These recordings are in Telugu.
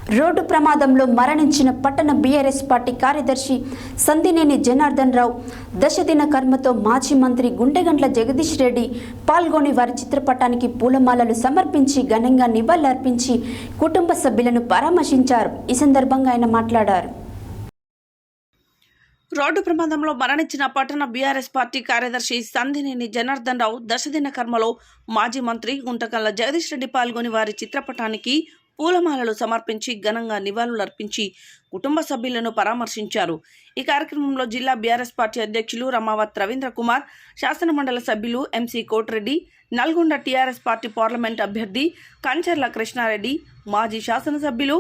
రోడ్డు ప్రమాదంలో మరణించిన పట్టణ బీఆర్ఎస్ పార్టీ కార్యదర్శి సందినేని జనార్దన్ రావు దశదిన కర్మతో మాజీ మంత్రి గుంటెగండ్ల జగదీష్ రెడ్డి పాల్గొని వారి చిత్రపటానికి పూలమాలలు సమర్పించి ఘనంగా నివాళులర్పించి కుటుంబ సభ్యులను పరామర్శించారు. ఈ సందర్భంగా ఆయన మాట్లాడారు. రోడ్డు ప్రమాదంలో మరణించిన పట్టణ బీఆర్ఎస్ పార్టీ కార్యదర్శి సందినేని జనార్దన్ రావు దశదిన కర్మలో మాజీ మంత్రి గుంటగండ్ల జగదీష్ రెడ్డి పాల్గొని వారి చిత్రపటానికి పూలమాలలు సమర్పించి ఘనంగా నివాళులర్పించి కుటుంబ సభ్యులను పరామర్శించారు. ఈ కార్యక్రమంలో జిల్లా బీఆర్ఎస్ పార్టీ అధ్యక్షులు రమావత్ రవీంద్ర కుమార్, శాసనమండలి సభ్యులు MC Koti Reddy, Nalgonda TRS party parliament అభ్యర్థి కంచర్ల కృష్ణారెడ్డి, మాజీ శాసనసభ్యులు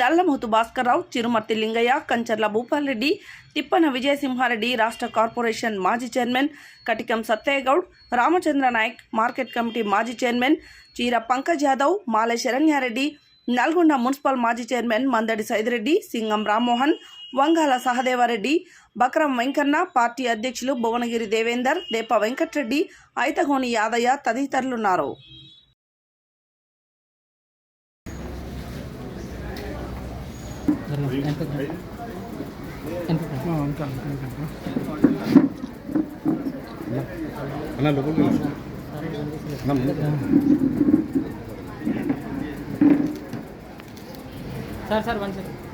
నల్లమోతు భాస్కర్రావు, చిరుమర్తి లింగయ్య, కంచర్ల భూపాల్ రెడ్డి, తిప్పన విజయసింహారెడ్డి, రాష్ట్ర కార్పొరేషన్ మాజీ chairman Katikam Sattaiah Goud, Ramachandra Naik, market committee మాజీ చైర్మన్ చీర పంకజ్ యాదవ్, మాలె శరణ్యారెడ్డి, నల్గొండ మున్సిపల్ మాజీ చైర్మన్ మందడి సైదిరెడ్డి, సింగం రామ్మోహన్, వంగాల సహదేవారెడ్డి, బక్రం వెంకన్న, పార్టీ అధ్యక్షులు భువనగిరి దేవేందర్, దేప వెంకట్రెడ్డి, ఐతగోని యాదయ్య తదితరులున్నారు. Sir 1 second.